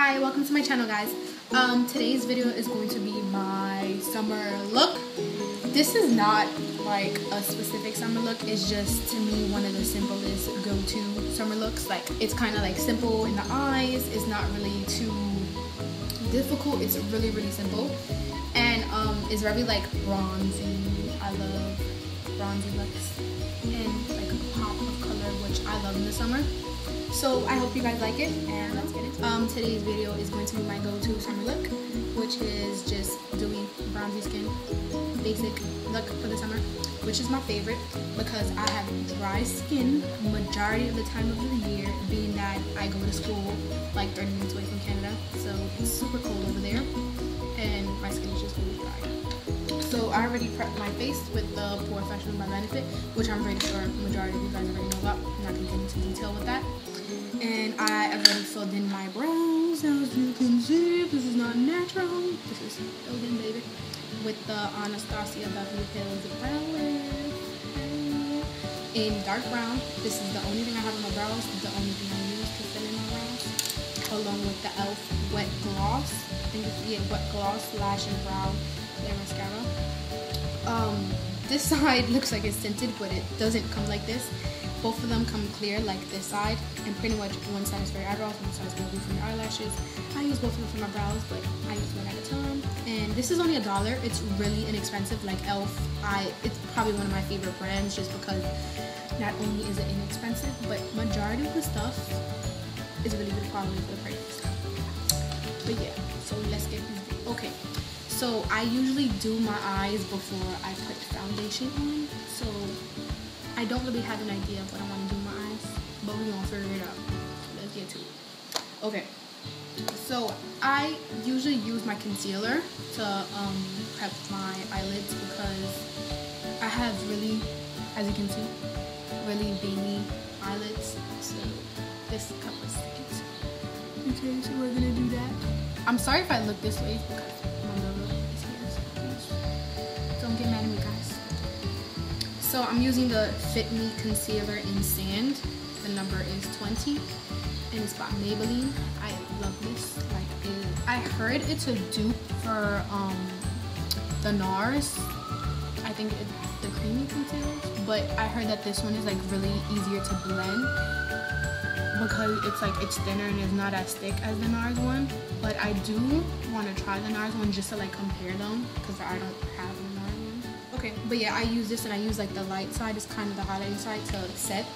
Hi, welcome to my channel, guys. Today's video is going to be my summer look. This is not like a specific summer look. It's just, to me, one of the simplest go-to summer looks. Like, it's kind of like simple in the eyes. It's not really too difficult. It's really, really simple. And it's very like bronzy. I love bronzy looks and like a pop of color, which I love in the summer. So I hope you guys like it, and let's get into it. Today's video is going to be my go-to summer look, which is just doing bronzy skin, basic look for the summer, which is my favorite because I have dry skin majority of the time of the year, being that I go to school like 30 minutes away from Canada, so it's super cold over there, and my skin is just really dry. So I already prepped my face with the Professional by Benefit, which I'm pretty sure majority of you guys already know about. I'm not going to get into detail with that. And I already filled in my brows, as you can see. This is not natural. This is filled in, baby, with the Anastasia Beverly Hills brow lift in dark brown. This is the only thing I have on my brows. The only thing I use to fill in my brows, along with the e.l.f. wet gloss. I think it's wet gloss lash and brow clear mascara. This side looks like it's tinted, but it doesn't come like this. Both of them come clear like this side, and pretty much one side is for your eyebrows, one side is going to be for your eyelashes. I use both of them for my brows, but I use one at a time. And this is only $1. It's really inexpensive. Like e.l.f., it's probably one of my favorite brands just because not only is it inexpensive, but majority of the stuff is really good quality for the price. But yeah, so let's get this video. Okay, so I usually do my eyes before I put foundation on, so I don't really have an idea of what I want to do with my eyes, but we're gonna figure it out. Let's get to it. Okay, so I usually use my concealer to prep my eyelids because I have really, as you can see, really veiny eyelids, so this covers it. Okay, so we're gonna do that. I'm sorry if I look this way because my logo is here, so please don't get mad at me, guys. So I'm using the Fit Me Concealer in Sand. The number is 20, and it's by Maybelline. I love this. Like, I heard it's a dupe for the NARS. I think the creamy concealers, but I heard that this one is like really easier to blend because it's thinner and it's not as thick as the NARS one. But I do want to try the NARS one just to like compare them because I don't have the NARS one. Okay, but yeah, I use this, and I use like the light side, is kind of the highlighting side, to set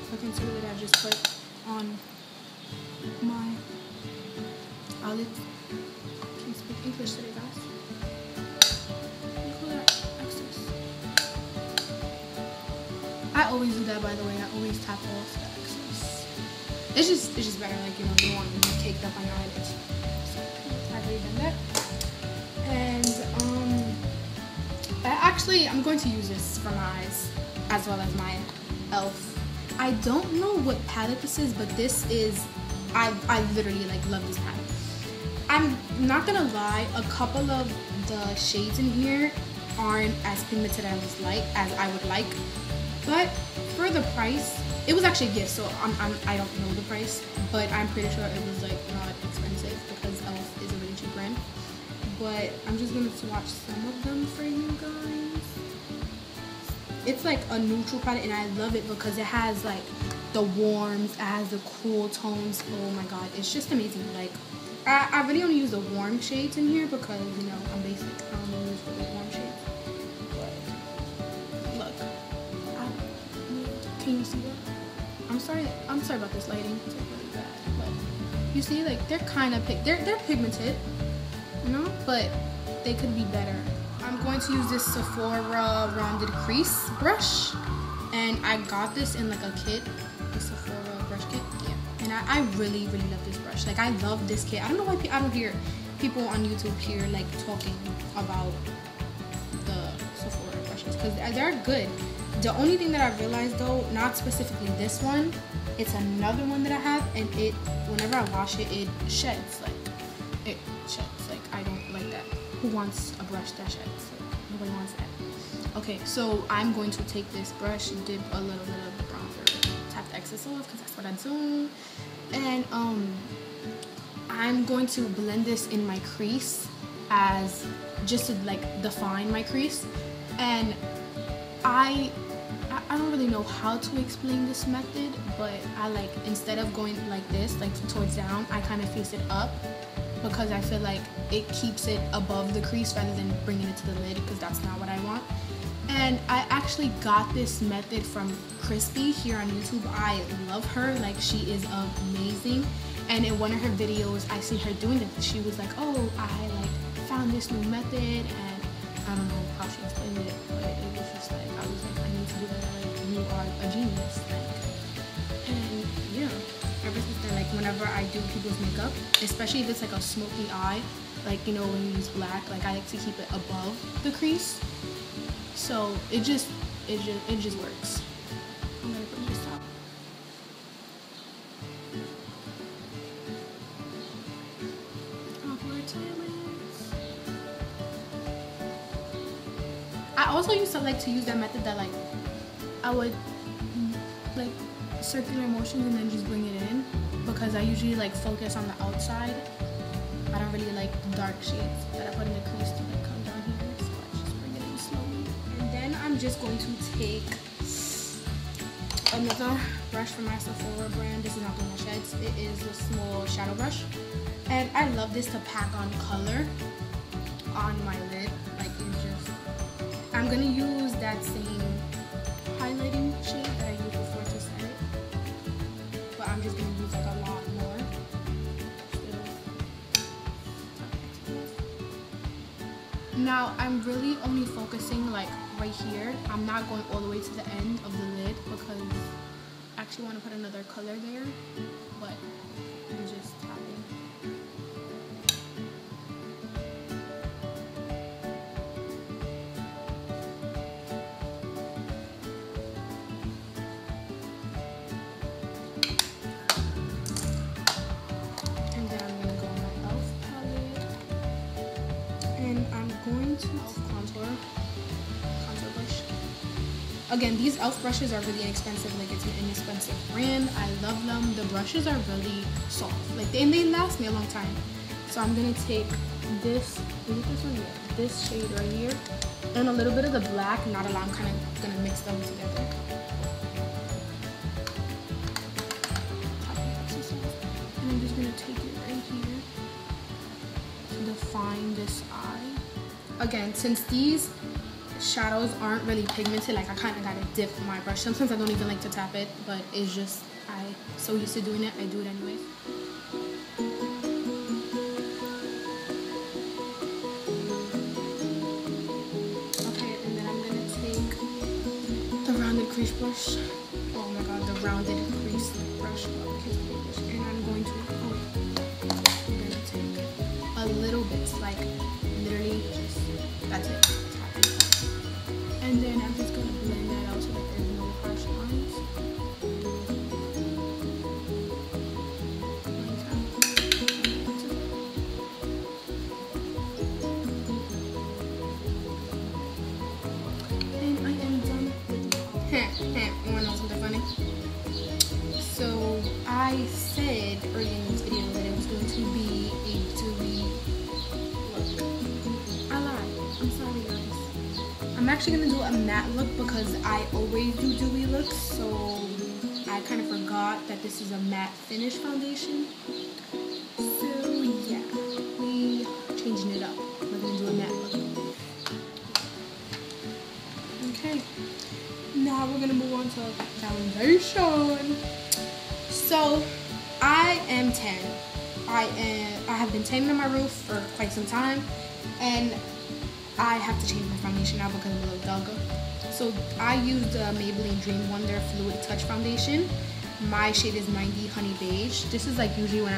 the concealer that I just put on my eyelids. Can you speak English today, guys? Look at that excess. I always do that, by the way. I always tap off the excess. It's just better, like, you know, you want to be caked up on your eyelids. So I've already done that. And I'm going to use this for my eyes as well as my e.l.f. I don't know what palette this is, but this is, I literally like love this palette. I'm not gonna lie, a couple of the shades in here aren't as pigmented as I would like, but for the price, it was actually a gift, so I don't know the price, but I'm pretty sure it was like not expensive because e.l.f. is a really cheap brand. But I'm just going to swatch some of them for you guys. It's like a neutral palette, and I love it because it has like the warms, it has the cool tones. Oh my god, it's just amazing. Like, I really only use the warm shades in here because, you know, I'm basic. I don't use the warm shades. But look, can you see that? I'm sorry about this lighting. It's like really bad, but you see, like, they're kind of they're pigmented, you know, but they could be better. I'm going to use this Sephora Rounded Crease brush, and I got this in like a kit, the Sephora brush kit. Yeah, and I really, really love this brush. Like, I love this kit. I don't know why I don't hear people on YouTube here like talking about the Sephora brushes because they're good. The only thing that I realized, though, not specifically this one, it's another one that I have, and whenever I wash it, it sheds. Like, it sheds. Like, I don't like that. Who wants a brush that sheds? Like, nobody wants that. Okay, so I'm going to take this brush, dip a little bit of the bronzer, tap the excess off because that's what I do, and I'm going to blend this in my crease as just to like define my crease. And I don't really know how to explain this method, but I like, instead of going like this, like towards down, I kind of face it up because I feel like it keeps it above the crease rather than bringing it to the lid, because that's not what I want. And I actually got this method from Crispy here on YouTube. I love her, like she is amazing. And in one of her videos, I see her doing it. She was like, oh, I like found this new method, and I don't know how she explained it, but it was just like, I was like, I need to do that, like, you are a genius, like. And yeah, ever since then, like, whenever I do people's makeup, especially if it's like a smoky eye, like, you know, when you use black, like, I like to keep it above the crease, so it just works. I'm gonna put this top. I also used to like to use that method that like I would like circular motions and then just bring it in, because I usually like focus on the outside. I don't really like dark shades that I put in the crease to like come down here, so I just bring it in slowly. And then I'm just going to take another brush from my Sephora brand. This is not Blue Sheds. It is a small shadow brush, and I love this to pack on color on my lid. Like, it's just, I'm gonna use that same highlighting shade that I used before to set it, but I'm just gonna use like a lot more. Now I'm really only focusing like right here. I'm not going all the way to the end of the lid because I actually want to put another color there, but I'm just tapping. And then I'm going to go on my e.l.f. palette. And I'm going to contour brush. Again, these e.l.f. brushes are really inexpensive. Like, it's an inexpensive brand. I love them. The brushes are really soft. Like, and they last me a long time. So I'm gonna take this, is it this one? Yeah, this shade right here, and a little bit of the black, not a lot. I'm kind of gonna mix them together. And I'm just gonna take it right here to define this eye. Again, since these shadows aren't really pigmented, like I kind of gotta dip my brush. Sometimes I don't even like to tap it, but it's just, I'm so used to doing it, I do it anyways. Okay, and then I'm gonna take the rounded crease brush. Oh my god, the rounded crease brush. And I'm going to take a little bit, like literally just, that's it. And then I'm just going to blend that out so that there's no harsh lines. And I am done with the wanna know something funny? So I said earlier in this video that it was going to be a dewy look. I lied. I'm sorry, guys. I'm actually going to do a matte look because I always do dewy looks, so I kind of forgot that this is a matte finish foundation. So yeah, we changing it up. We're going to do a matte look. Okay, now we're going to move on to foundation. So I am tan. I have been tanning on my roof for quite some time, and I have to change my foundation now because I'm a little darker. So I used the Maybelline Dream Wonder Fluid Touch Foundation. My shade is 90 Honey Beige. This is like usually when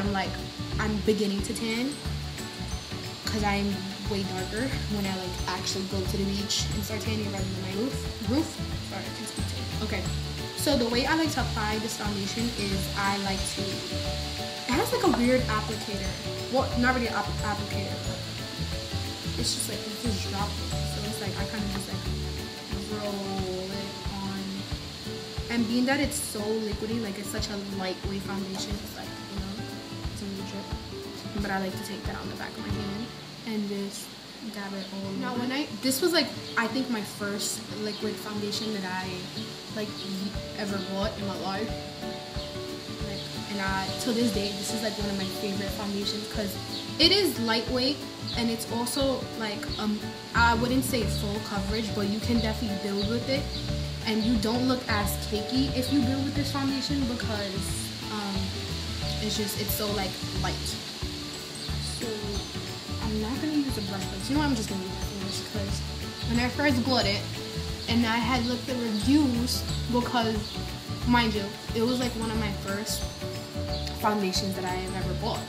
I'm beginning to tan, because I'm way darker when I like actually go to the beach and start tanning rather than my roof. Sorry, I can't speak tan. Okay, so the way I like to apply this foundation is I like to, it has like a weird applicator. Well, not really an applicator, but it's just like, it's just droplets. So it's like, I kind of just like roll it on. And being that it's so liquidy, like it's such a lightweight foundation, it's like, you know, it's a really drip. but I like to take that on the back of my hand and just dab it all over. Now this was like, I think my first liquid foundation that I like ever bought in my life. And till this day, this is like one of my favorite foundations because it is lightweight and it's also like I wouldn't say full coverage, but you can definitely build with it, and you don't look as cakey if you build with this foundation because it's so like light. So I'm not gonna use a brush, but you know what, I'm just gonna use my fingers because when I first bought it and I had looked at reviews, because mind you, it was like one of my first foundations that I have ever bought.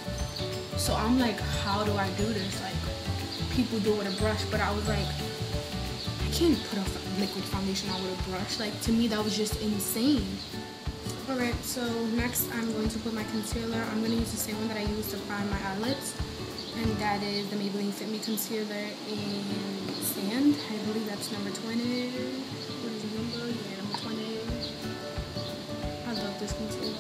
So I'm like, how do I do this? Like, people do it with a brush, but I was like, I can't put a liquid foundation on with a brush. Like, to me, that was just insane. Alright, so next I'm going to put my concealer. I'm going to use the same one that I used to prime my eyelids, and that is the Maybelline Fit Me Concealer in Sand. I believe that's number 20. What is the number? Yeah, number 20. I love this concealer.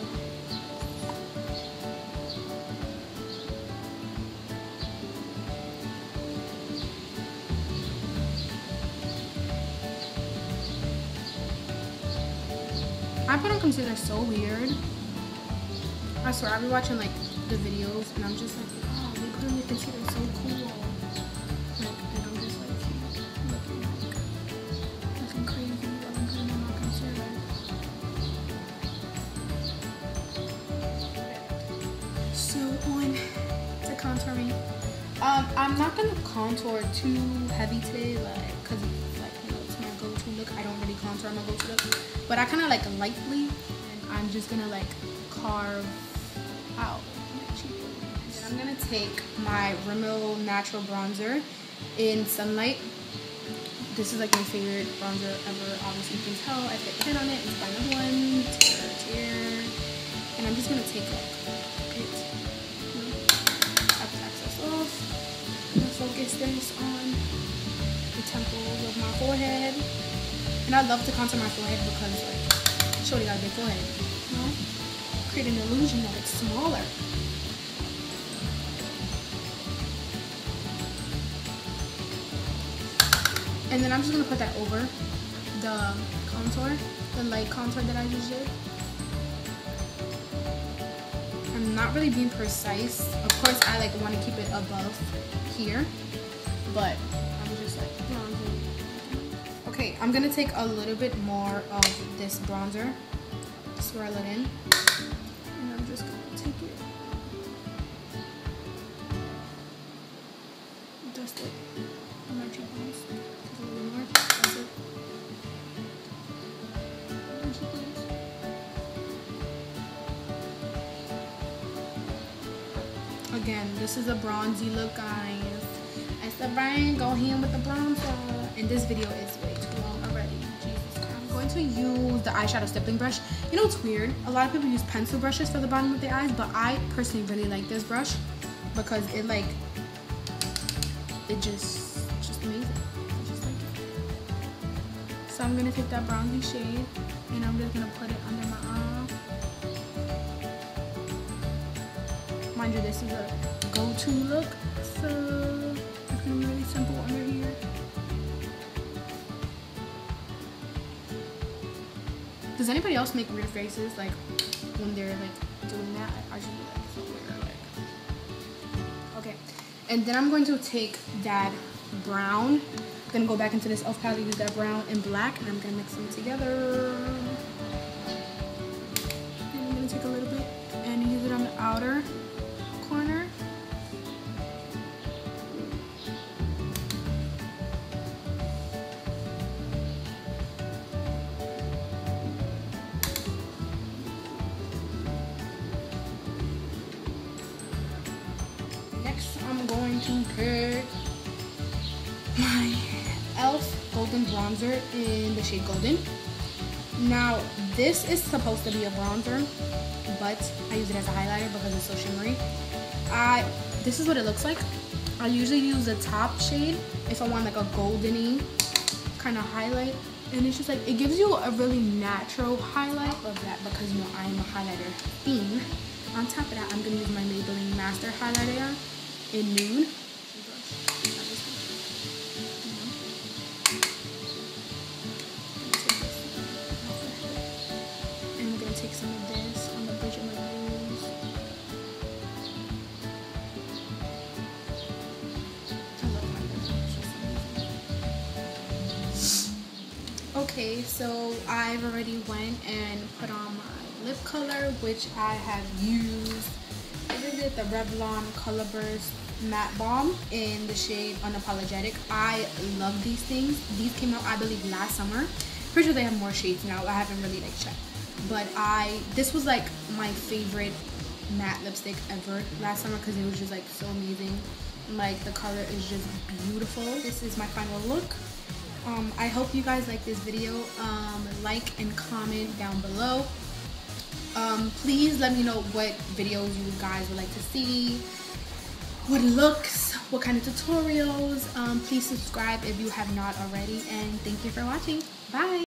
I put on concealer so weird. I swear, I be watching like the videos and I'm just like, oh, they put on the concealer so cool. Like, and I'm just like looking crazy while I'm putting on my concealer. So on to contouring. I'm not gonna contour too heavy today, like, cause like, you know, it's my go-to look. I don't really contour my go-to look. But I kind of like lightly, and I'm just gonna like carve out my cheekbone. And I'm gonna take my Rimmel Natural Bronzer in Sunlight. This is like my favorite bronzer ever. Obviously, you can tell I put a pin on it. It's by another one, tear. And I'm just gonna take like it, tap the excess off. I'm gonna focus this on the temples of my forehead. And I love to contour my forehead because, like, shorty got a big forehead, you know? Create an illusion that it's smaller. And then I'm just gonna put that over the contour, the light contour that I just did. I'm not really being precise. Of course, I like want to keep it above here, but I'm just like bronzing. Okay, I'm gonna take a little bit more of this bronzer, swirl it in, and I'm just gonna take it, dust it on my cheekbones, just a little more, that's it. Again, this is a bronzy look, guys. It's the rain, go in with the bronzer. And this video is way too long already. Jesus Christ. I'm going to use the eyeshadow stippling brush. You know what's weird? A lot of people use pencil brushes for the bottom of their eyes, but I personally really like this brush because it like, it's just amazing. I just like it. So I'm gonna take that bronzy shade and I'm just gonna put it under my eye. Mind you, this is a go-to look, so it's gonna be really simple under here. Does anybody else make weird faces like when they're like doing that? I should be like so weird, like. Okay, and then I'm going to take that brown. I'm gonna go back into this e.l.f. palette, use that brown and black, and I'm gonna mix them together. And I'm gonna take a little bit and use it on the outer corner. Next, I'm going to pick my e.l.f. Golden Bronzer in the shade Golden. Now, this is supposed to be a bronzer, but I use it as a highlighter because it's so shimmery. This is what it looks like. I usually use the top shade if I want like a goldeny kind of highlight, and it's just like, it gives you a really natural highlight of that because, you know, I am a highlighter fiend. On top of that, I'm going to use my Maybelline master highlighter in nude. And I'm gonna take some of this on the bridge of my nose. I love my lips. Okay, so I've already went and put on my lip color, which I have used. This is the Revlon Colorburst Matte Balm in the shade Unapologetic. I love these things. These came out, I believe, last summer. Pretty sure they have more shades now. I haven't really like checked, but this was like my favorite matte lipstick ever last summer because it was just like so amazing. Like the color is just beautiful. This is my final look. I hope you guys like this video. Like and comment down below. Please let me know what videos you guys would like to see, what looks, what kind of tutorials. Please subscribe if you have not already, and thank you for watching. Bye.